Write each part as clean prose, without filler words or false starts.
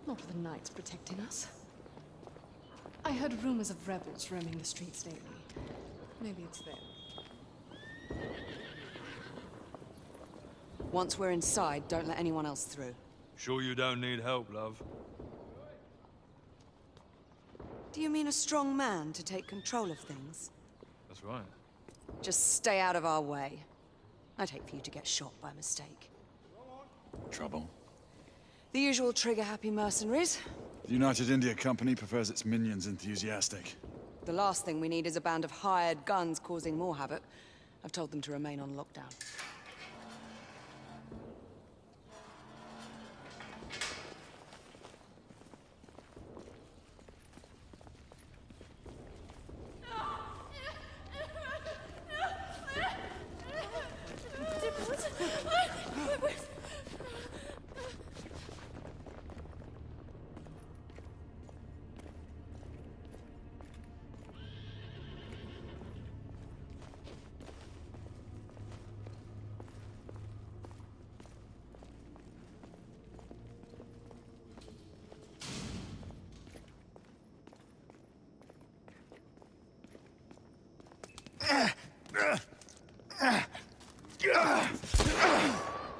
Not the knights protecting us. I heard rumors of rebels roaming the streets lately. Maybe it's them. Once we're inside, don't let anyone else through. Sure you don't need help, love? Do you mean a strong man to take control of things? That's right. Just stay out of our way. I'd hate for you to get shot by mistake. Trouble? The usual trigger-happy mercenaries. The United India Company prefers its minions enthusiastic. The last thing we need is a band of hired guns causing more havoc. I've told them to remain on lockdown.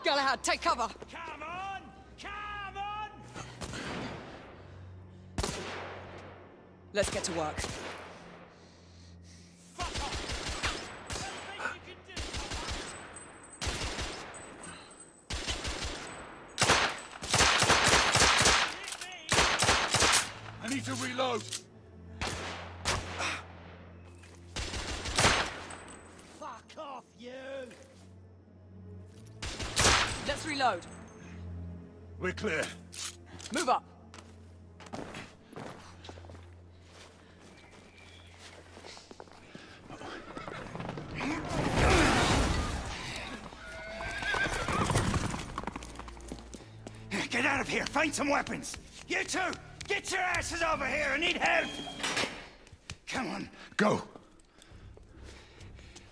Galahad, take cover! Come on! Come on! Let's get to work. Fuck off! Nothing you can do! I need to reload! Fuck off, you! Let's reload. We're clear. Move up. Get out of here! Find some weapons! You two! Get your asses over here! I need help! Come on. Go!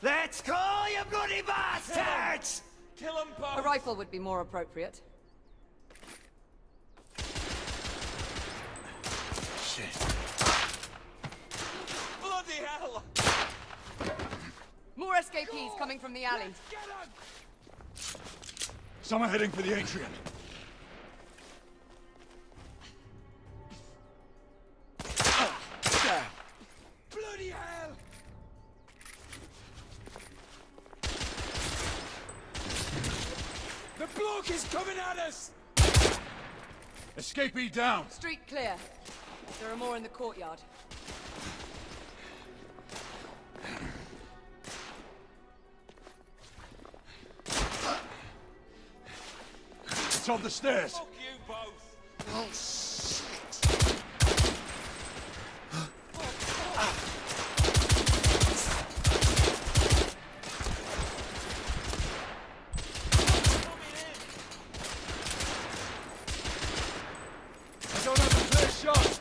Let's go, you bloody bastards! Kill them both! A rifle would be more appropriate. Shit. Bloody hell! More escapees coming from the alley. Get them! Some are heading for the atrium. Bloody hell! The bloke is coming at us! Escapee down! Street clear. There are more in the courtyard. It's on the stairs! Fuck you both! Oh, shit! I don't have a clear shot!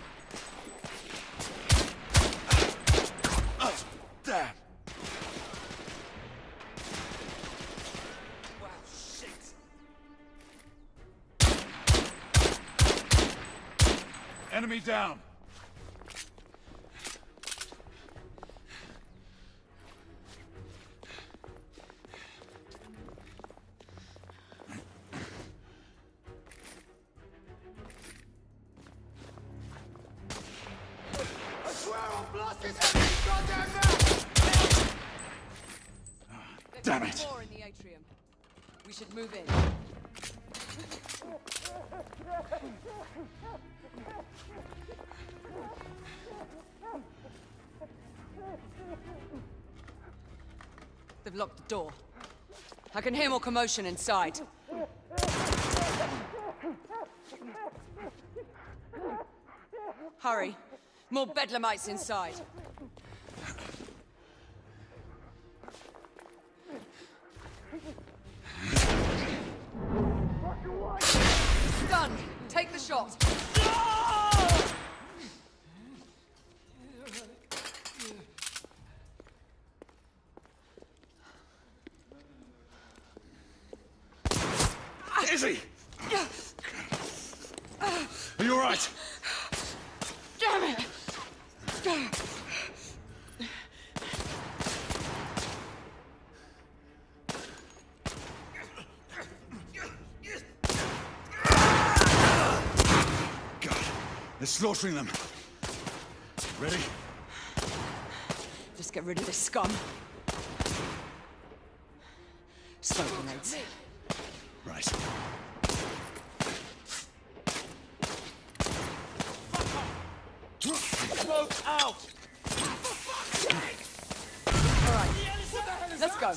Damn! Wow, shit! Enemy down! I swear I'll blast his head in his goddamn mouth! Damn There's it. more in the atrium. We should move in. They've locked the door. I can hear more commotion inside. Hurry. More bedlamites inside. Done. Take the shot. Izzy! you all right? Damn it! God, they're slaughtering them. Ready? Just get rid of this scum. Smoke grenades. Right. Smoke out! All right, let's go.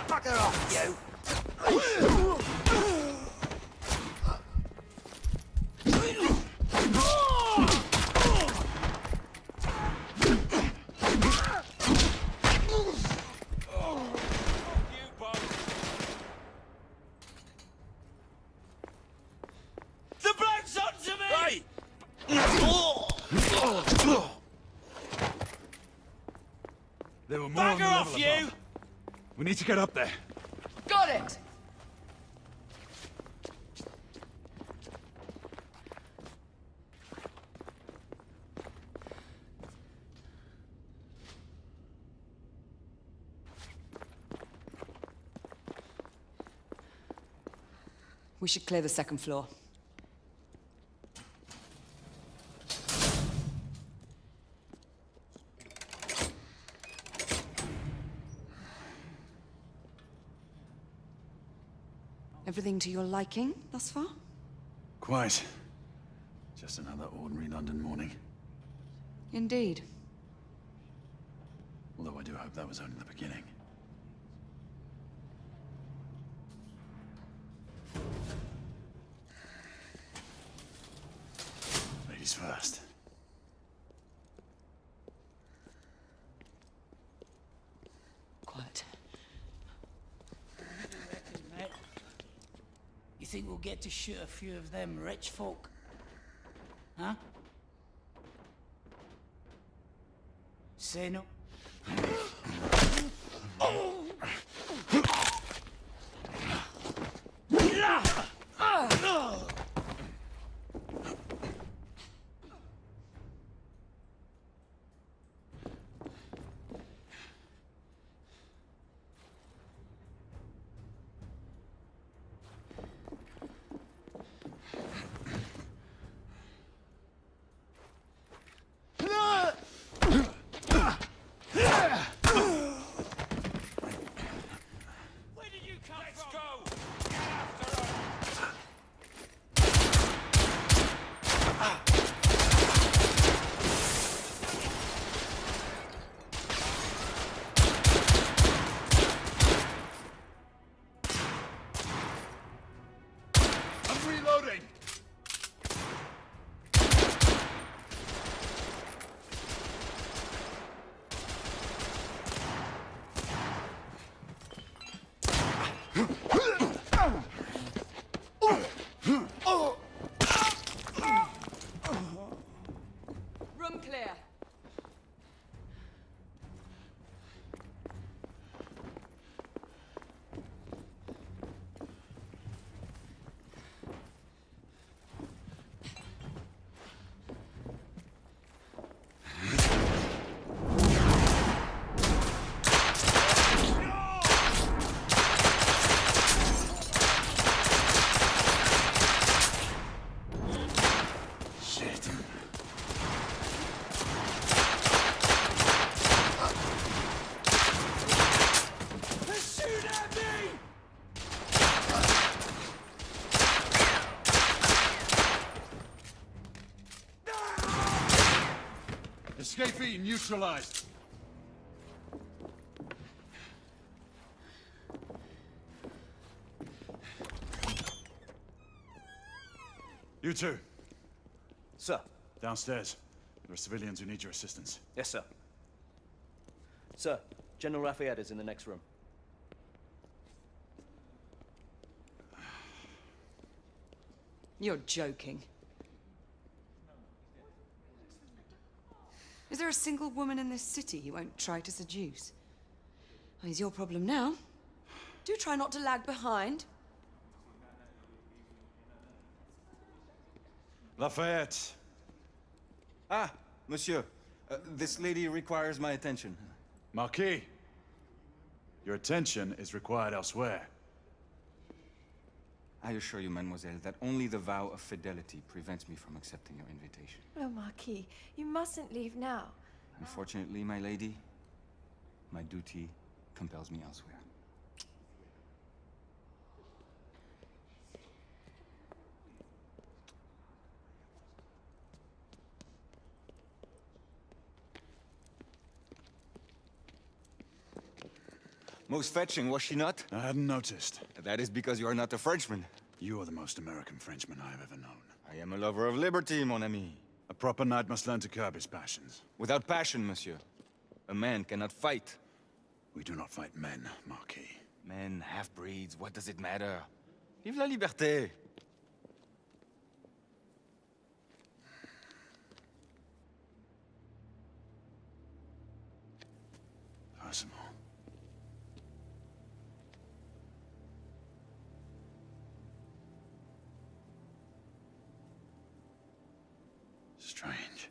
Fucker off, you! The bloke's onto me! There were more on the Bugger level off, you! above. We need to get up there. Got it! We should clear the second floor. Everything to your liking thus far? Quite. Just another ordinary London morning. Indeed. Although I do hope that was only the beginning. Ladies first. Quiet. Mate, you think we'll get to shoot a few of them rich folk? Huh? Say no. Where did you come from? Let's go! Get after her! I'm reloading! Room clear. Shit. Shoot at me! Escapee neutralized. You two, Sir. downstairs. There are civilians who need your assistance. Yes, sir. Sir, General Lafayette is in the next room. You're joking. Is there a single woman in this city you won't try to seduce? Well, it's your problem now. Do try not to lag behind. Lafayette. Ah, monsieur. This lady requires my attention. Marquis. Your attention is required elsewhere. I assure you, mademoiselle, that only the vow of fidelity prevents me from accepting your invitation. Oh, Marquis, you mustn't leave now. Unfortunately, my lady, my duty compels me elsewhere. Most fetching, was she not? I hadn't noticed. That is because you are not a Frenchman. You are the most American Frenchman I have ever known. I am a lover of liberty, mon ami. A proper knight must learn to curb his passions. Without passion, monsieur, a man cannot fight. We do not fight men, Marquis. Men, half-breeds, what does it matter? Vive la liberté! Percival. Strange.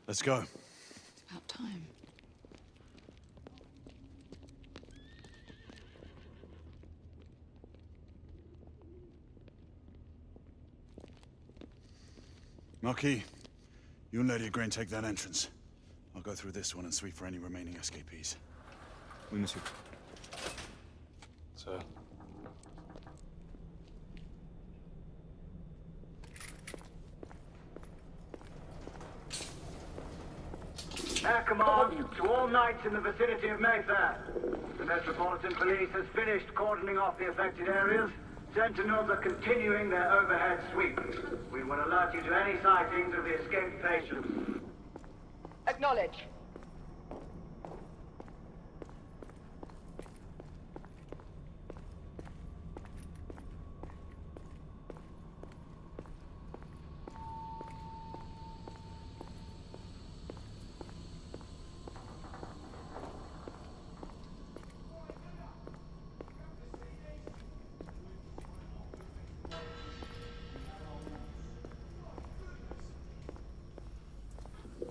Let's go. It's about time. Marquis, you and Lady Grain take that entrance. I'll go through this one and sweep for any remaining escapees. Oui, monsieur. Sir. Air command to all knights in the vicinity of Mayfair. The Metropolitan Police has finished cordoning off the affected areas. Sentinels are continuing their overhead sweep. We will alert you to any sightings of the escaped patients. Acknowledge.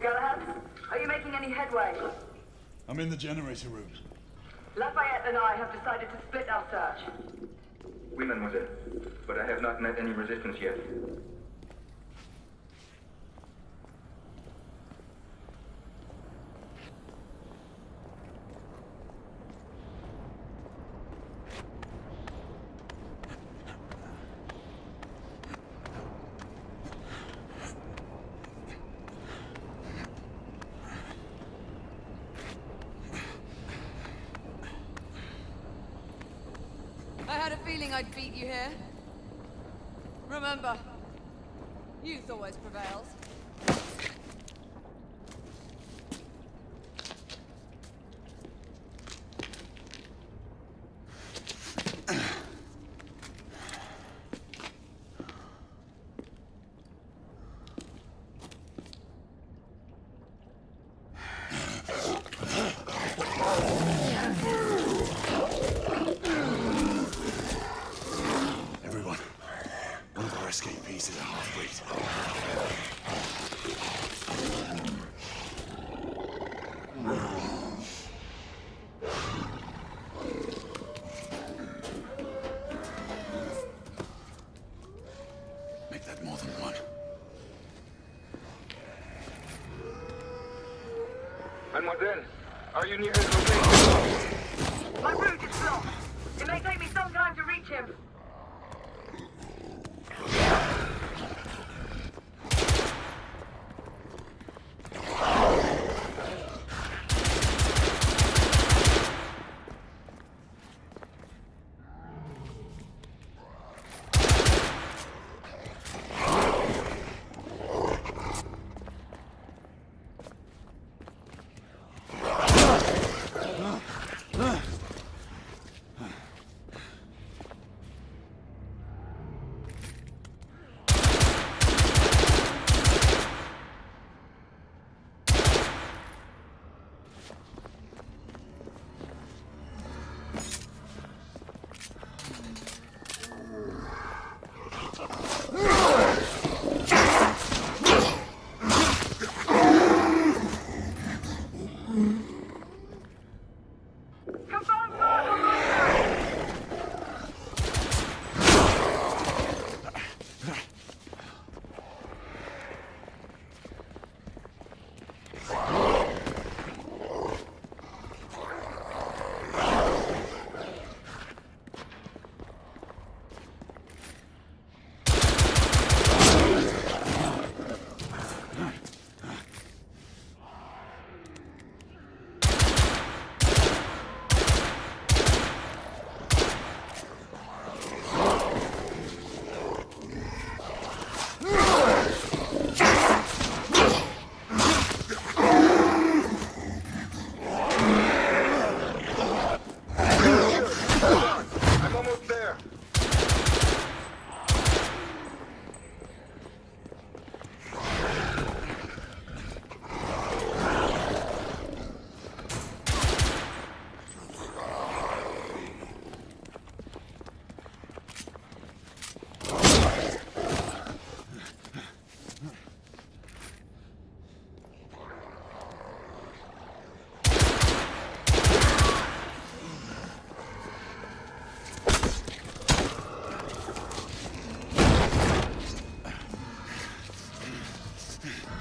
Galahad, are you making any headway? I'm in the generator room. Lafayette and I have decided to split our search. Oui, mademoiselle. But I have not met any resistance yet. I had a feeling I'd beat you here. Remember, youth always prevails. Everyone, one of our escapees is a half-breed. Make that more than one. Mademoiselle, are you near his location? My route is blocked. It may take me some time to reach him.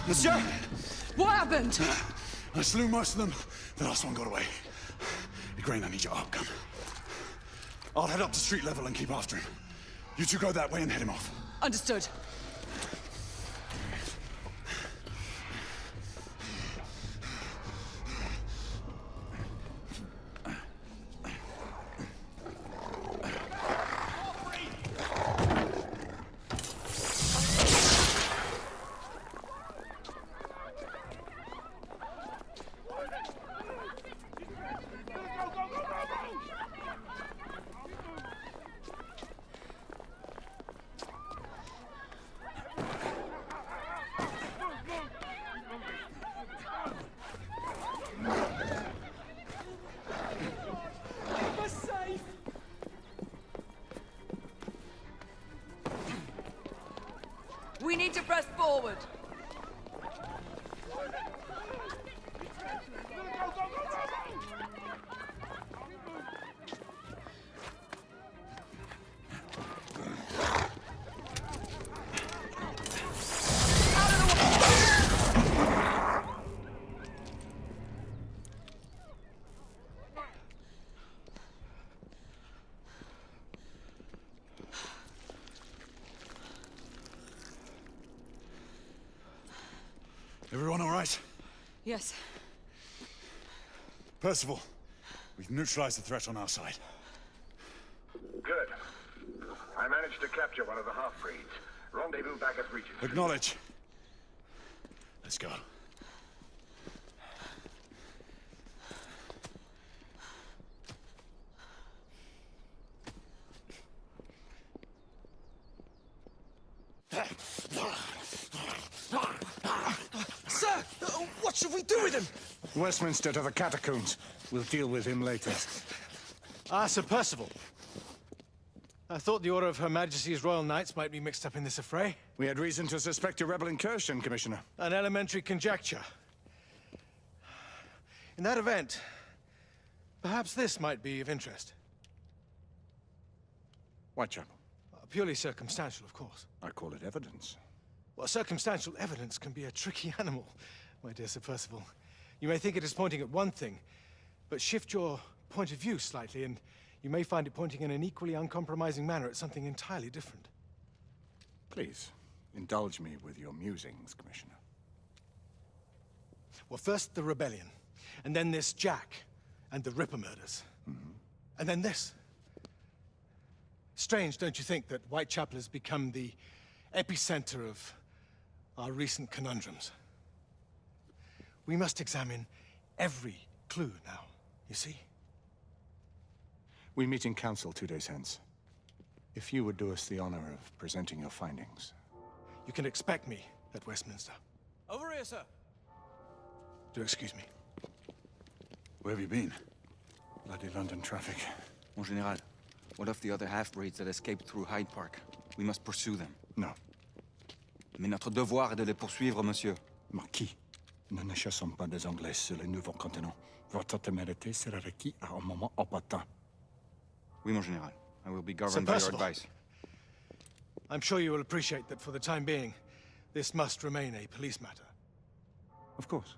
Monsieur! What happened? I slew most of them. The last one got away. Igraine, I need your arc gun. I'll head up to street level and keep after him. You two go that way and head him off. Understood. We need to press forward. Everyone all right? Yes. Percival, we've neutralized the threat on our side. Good. I managed to capture one of the half-breeds. Rendezvous back at Regent. Acknowledge. Let's go. Sir! What should we do with him? Westminster to the catacombs. We'll deal with him later. Ah, Sir Percival. I thought the Order of Her Majesty's Royal Knights might be mixed up in this affray. We had reason to suspect a rebel incursion, Commissioner. An elementary conjecture. In that event, perhaps this might be of interest. Whitechapel. Purely circumstantial, of course. I call it evidence. Well, circumstantial evidence can be a tricky animal, my dear Sir Percival. You may think it is pointing at one thing, but shift your point of view slightly, and you may find it pointing in an equally uncompromising manner at something entirely different. Please, indulge me with your musings, Commissioner. Well, first the rebellion, and then this Jack, and the Ripper murders. And then this. Strange, don't you think, that Whitechapel has become the epicenter of our recent conundrums? We must examine every clue now, you see? We meet in council 2 days hence. If you would do us the honor of presenting your findings. You can expect me at Westminster. Over here, sir. Do excuse me. Where have you been? Bloody London traffic. Mon Général, what of the other half-breeds that escaped through Hyde Park? We must pursue them. No. Mais notre devoir est de les poursuivre, monsieur. Marquis, nous ne chassons pas des Anglais sur le nouveau continent. Votre témérité sera requis à un moment opportun. Oui, mon Général. I will be governed by your advice. I'm sure you will appreciate that for the time being, this must remain a police matter. Of course.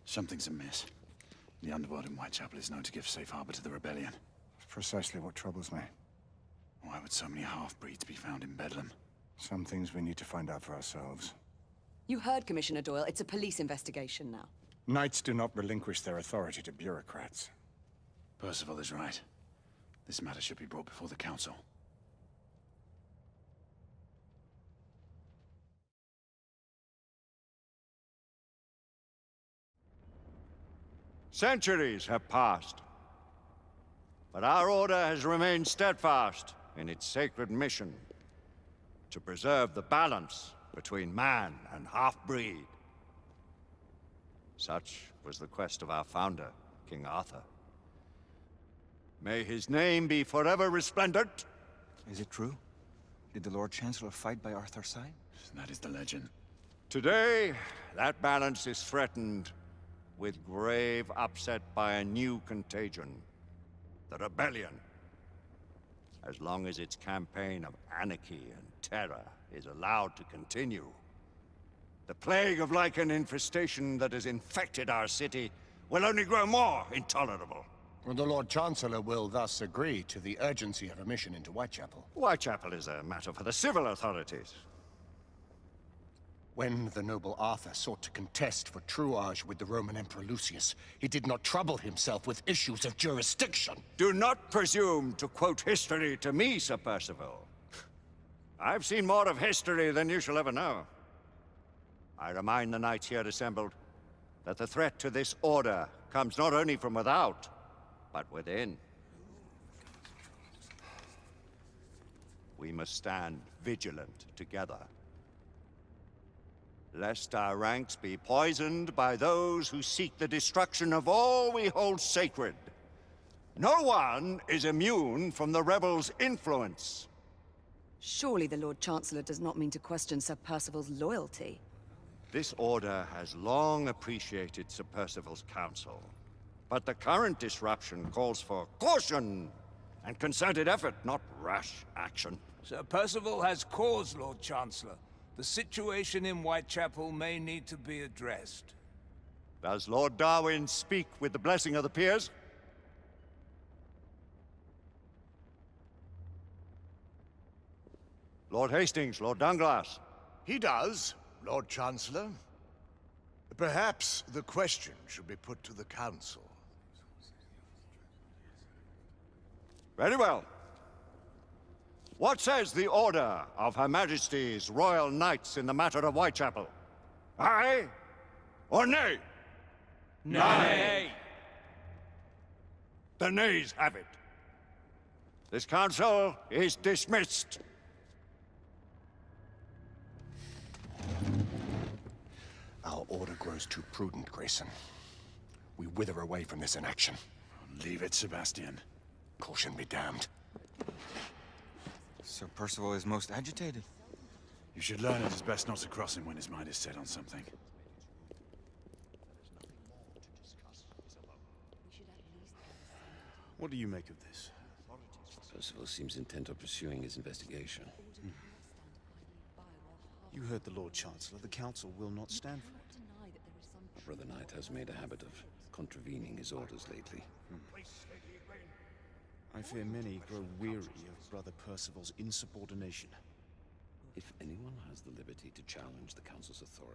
Something's amiss. The underworld in Whitechapel is known to give safe harbor to the rebellion. It's precisely what troubles me. Why would so many half-breeds be found in Bedlam? Some things we need to find out for ourselves. You heard Commissioner Doyle. It's a police investigation now. Knights do not relinquish their authority to bureaucrats. Percival is right. This matter should be brought before the council. Centuries have passed, but our order has remained steadfast in its sacred mission to preserve the balance between man and half-breed. Such was the quest of our founder, King Arthur. May his name be forever resplendent. Is it true? Did the Lord Chancellor fight by Arthur's side? That is the legend. Today, that balance is threatened with grave upset by a new contagion, the rebellion. As long as its campaign of anarchy and terror is allowed to continue. The plague of lichen infestation that has infected our city will only grow more intolerable. The Lord Chancellor will thus agree to the urgency of a mission into Whitechapel. Whitechapel is a matter for the civil authorities. When the noble Arthur sought to contest for truage with the Roman Emperor Lucius, he did not trouble himself with issues of jurisdiction. Do not presume to quote history to me, Sir Percival. I've seen more of history than you shall ever know. I remind the knights here assembled that the threat to this order comes not only from without, but within. We must stand vigilant together, lest our ranks be poisoned by those who seek the destruction of all we hold sacred. No one is immune from the rebels' influence. Surely the Lord Chancellor does not mean to question Sir Percival's loyalty. This order has long appreciated Sir Percival's counsel, but the current disruption calls for caution and concerted effort, not rash action. Sir Percival has cause, Lord Chancellor. The situation in Whitechapel may need to be addressed. Does Lord Darwin speak with the blessing of the peers? Lord Hastings, Lord Dunglass. He does, Lord Chancellor. Perhaps the question should be put to the Council. Very well. What says the Order of Her Majesty's Royal Knights in the matter of Whitechapel? Aye or nay? Nay. The nays have it. This council is dismissed. Our order grows too prudent, Grayson. We wither away from this inaction. Leave it, Sebastian. Caution be damned. Sir Percival is most agitated. You should learn it is best not to cross him when his mind is set on something. What do you make of this? Percival seems intent on pursuing his investigation. You heard the Lord Chancellor. The Council will not stand for it. Brother Knight has made a habit of contravening his orders lately. I fear many grow weary of Brother Percival's insubordination. If anyone has the liberty to challenge the Council's authority,